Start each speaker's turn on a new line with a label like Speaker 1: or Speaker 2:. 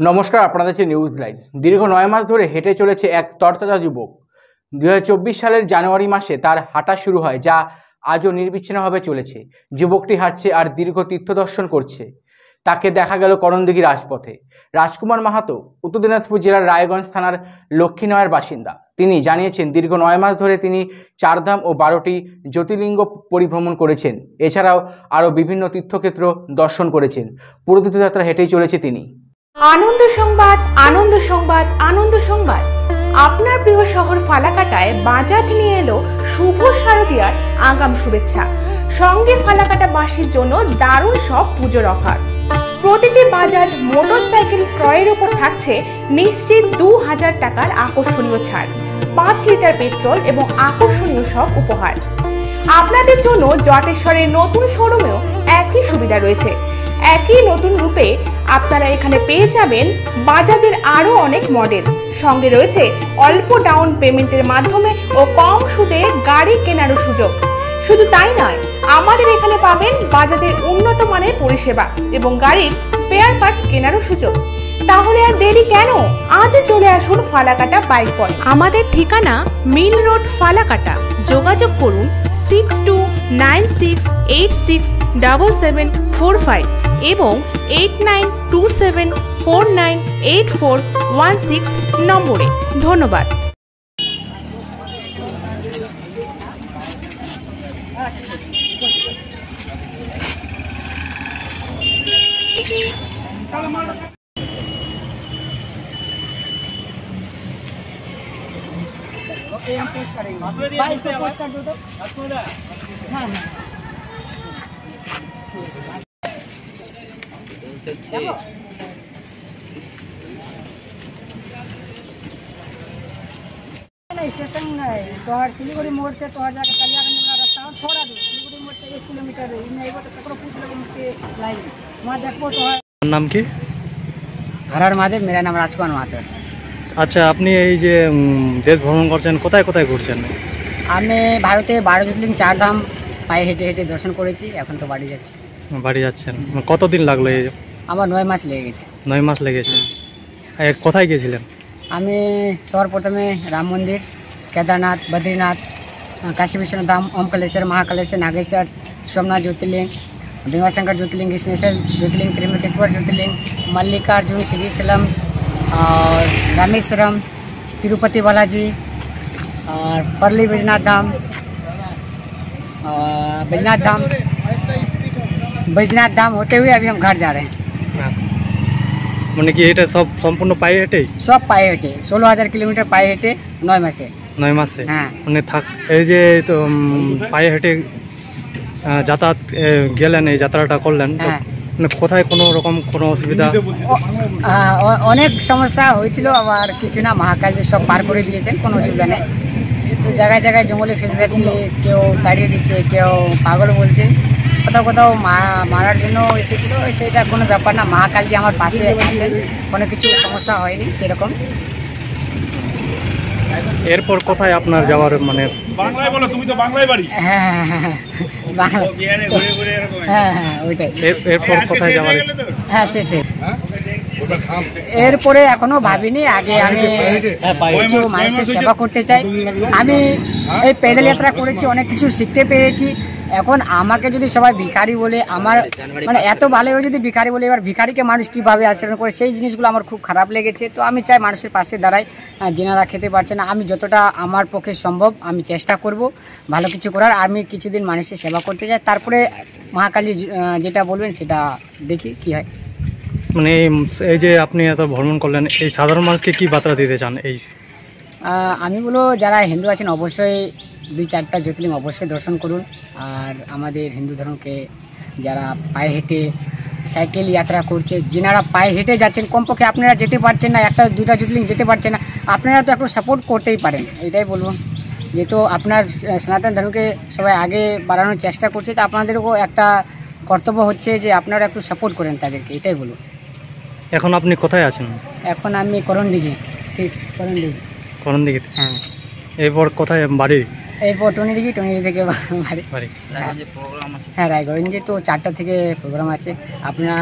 Speaker 1: নমস্কার, আপনাদের হচ্ছে নিউজ লাইভ। দীর্ঘ 9 মাস ধরে হেঁটে চলেছে এক তরতাজা যুবক। 2024 সালের জানুয়ারি মাসে তার হাঁটা শুরু হয়, যা আজও নির্বিচ্ছিন্নভাবে চলেছে। যুবকটি হাঁটছে আর দীর্ঘ তীর্থদর্শন করছে। তাকে দেখা গেল করণদিঘি রাজপথে। রাজকুমার মাহাতো উত্তর দিনাজপুর জেলার রায়গঞ্জ থানার লক্ষ্মীনগরের বাসিন্দা। তিনি জানিয়েছেন, দীর্ঘ 9 মাস ধরে তিনি 4 ধাম ও 12টি জ্যোতির্লিঙ্গ পরিভ্রমণ করেছেন। এছাড়াও আরও বিভিন্ন তীর্থক্ষেত্র দর্শন করেছেন। পুরো তীর্থযাত্রা হেঁটেই চলেছে তিনি।
Speaker 2: আনন্দ সংবাদ, আনন্দ সংবাদ, আনন্দ সংবাদ। আপনার প্রিয় শহর ফালাকাটায় বাজাজ নিয়ে এলো শুভ শারদীয়ার আগাম শুভেচ্ছা। সঙ্গে ফালাকাটাবাসীর জন্য দারুণ সব পুজোর অফার। প্রতিটি বাজাজ মোটরসাইকেল ক্রয়ের উপর থাকছে নিশ্চিত 2000 টাকার আকর্ষণীয় ছাড়, 5 লিটার পেট্রোল এবং আকর্ষণীয় সব উপহার। আপনাদের জন্য জটেশ্বরের নতুন শোরুমেও একই সুবিধা রয়েছে। একই নতুন রূপে আপনারা এখানে পেয়ে যাবেন বাজাজের আরো অনেক মডেল। সঙ্গে রয়েছে অল্প ডাউন পেমেন্টের মাধ্যমে ও কম সুদে গাড়ি কেনারও সুযোগ। শুধু তাই নয়, আমাদের এখানে পাবেন বাজাজের উন্নত মানের পরিষেবা এবং গাড়ির স্পেয়ার পার্টস কেনারও সুযোগ। তাহলে আর দেরি কেন? আজই চলে আসুন ফালাকাটা বাইক পয়েন্ট। আমাদের ঠিকানা মিল রোড, ফালাকাটা। যোগাযোগ করুন 6296867745 এবং 8927498416 নম্বরে। ধন্যবাদ।
Speaker 3: हम पोस्ट करेंगे 22 को पोस्ट कर दो तो हाँ स्टेशन है तोहर सिलीगुड़ी मोड़ से तोहर जाकर कल्याणगंज वाला रास्ता थोड़ा दूर, सिलीगुड़ी मोड़ से 1 किलोमीटर है। इनमें एगो तो ककरो पूछ लेबो के लाइन वहाँ देखबो। तोहर
Speaker 4: नाम की?
Speaker 3: हर हर महादेव। मेरा नाम राजकुमार माहातो।
Speaker 4: আচ্ছা, আপনি এই যে দেশ ভ্রমণ করছেন, কোথায় কোথায় ঘুরছেন?
Speaker 3: আমি ভারতে 12 জ্যোতির্লিঙ্গ 4 ধাম পায়ে হেঁটে হেঁটে দর্শন করেছি। এখন তো বাড়ি যাচ্ছি।
Speaker 4: বাড়ি যাচ্ছেন? কতদিন লাগলো? এই
Speaker 3: আমার 9 মাস লেগে গেছে।
Speaker 4: 9 মাস লেগেছে। কোথায় গিয়েছিলেন?
Speaker 3: আমি সর্বপ্রথমে রাম মন্দির, কেদারনাথ, বদ্রীনাথ, কাশী বিশ্বনাথ ধাম, ओमकालेश्वर, महाकालेश्वर, नागेश्वर, सोमनाथ ज्योतिर्लिंग, भीमाशंकर ज्योतिर्लिंग, कृष्णेश्वर ज्योतिर्लिंग, त्र्यंबकेश्वर ज्योतिर्लिंग, मल्लिकार्जुन, श्रीशैलम और रामेश्वरम, तिरुपति बालाजी और परली बैजनाथ धाम, बैजनाथ धाम होते हुए अभी हम घर जा रहे हैं।
Speaker 4: মানে কি এটা সব সম্পূর্ণ পায়ে হেঁটে?
Speaker 3: সব পায়ে হেঁটে 16000 কিলোমিটার পায়ে হেঁটে 9 মাসে।
Speaker 4: 9 মাসে?
Speaker 3: হ্যাঁ।
Speaker 4: মানে এই যে তো পায়ে হেঁটে যাতায়াত গেলেন, এই যাত্রাটা করলেন, মানে কোথায় কোনো রকম কোনো অসুবিধা?
Speaker 3: অনেক সমস্যা হয়েছিল, আবার কিছু না, মহাকাল যে সব পার করে দিয়েছেন, কোনো অসুবিধা নেই। জায়গায় জায়গায় জঙ্গলে ফেলে যাচ্ছি, কেউ তাড়িয়ে দিচ্ছে, কেউ পাগল বলছে, কোথাও কোথাও মারার জন্য এসেছিল। সেটা কোনো ব্যাপার না, মহাকাল যে আমার পাশে আছেন, কোনো কিছু সমস্যা হয়নি সেরকম।
Speaker 4: এরপর কোথায় আপনার যাওয়ার মানে?
Speaker 5: বাংলায় বলো, তুমি তো বাংলায় বাড়ি।
Speaker 3: হ্যাঁ হ্যাঁ হ্যাঁ ওইটাই।
Speaker 4: এরপর কোথায় যাওয়ার?
Speaker 3: হ্যাঁ শেষে। এরপরে এখনো ভাবিনি। আগে আমি কিছু মানুষের সেবা করতে চাই। আমি এই প্যাডেল যাত্রা করেছি, অনেক কিছু শিখতে পেরেছি। এখন আমাকে যদি সবাই ভিখারি বলে, আমার মানে এত ভালো হয়ে যদি ভিখারি বলে, এবার ভিখারিকে মানুষ কীভাবে আচরণ করে, সেই জিনিসগুলো আমার খুব খারাপ লেগেছে। তো আমি চাই মানুষের পাশে দাঁড়াই, যেনারা খেতে পারছে না। আমি যতটা আমার পক্ষে সম্ভব আমি চেষ্টা করব ভালো কিছু করার। আমি কিছুদিন মানুষের সেবা করতে চাই, তারপরে মহাকালী যেটা বলবেন সেটা দেখি কি হয়।
Speaker 4: মানে এই যে আপনি এত ভ্রমণ করলেন, এই সাধারণ মানুষকে কি বার্তা দিতে চান? এই
Speaker 3: আমি বলবো, যারা হিন্দু আছেন অবশ্যই 2-4টা জ্যোতির্লিঙ্গ অবশ্যই দর্শন করুন। আর আমাদের হিন্দু ধর্মকে যারা পায়ে হেঁটে সাইকেল যাত্রা করছে, যেনারা পায়ে হেঁটে যাচ্ছেন, কমপক্ষে আপনারা যেতে পারছেন না, 1-2টা জ্যোতির্লিঙ্গ যেতে পারছেন না, আপনারা তো একটু সাপোর্ট করতেই পারেন। এটাই বলবো, যেহেতু আপনার সনাতন ধর্মকে সবাই আগে বাড়ানোর চেষ্টা করছে, তো আপনাদেরও একটা কর্তব্য হচ্ছে যে আপনারা একটু সাপোর্ট করেন তাদেরকে, এটাই বলবো।
Speaker 4: এখন আপনি কোথায় আছেন?
Speaker 3: এখন আমি করণদিঘি। ঠিক করণদিঘি।
Speaker 4: করণদিঘি?
Speaker 3: হ্যাঁ।
Speaker 4: এরপর কোথায় বাড়ি?
Speaker 3: এরপর টনিদিঘি, টনিদিঘি থেকে বাড়ি। হ্যাঁ, রায়গঞ্জে তো 4টা থেকে প্রোগ্রাম আছে। আপনার